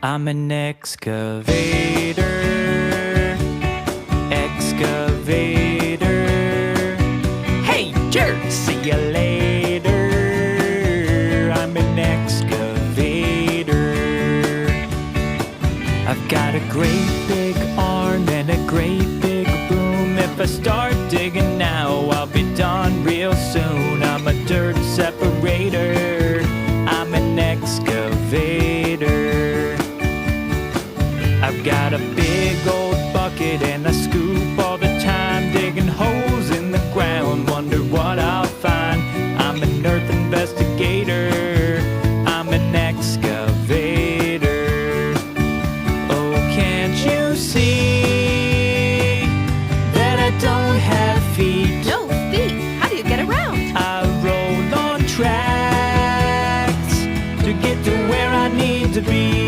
I'm an excavator. Excavator. Hey, jerk! See ya later. I'm an excavator. I've got a great big arm and a great big boom. If I start digging now, I'll be done real soon. I'm a dirt separator. I'm an excavator. I've got a big old bucket and I scoop all the time, digging holes in the ground, wonder what I'll find. I'm an earth investigator. I'm an excavator. Oh, can't you see that I don't have feet? No feet? How do you get around? I roll on tracks to get to where I need to be.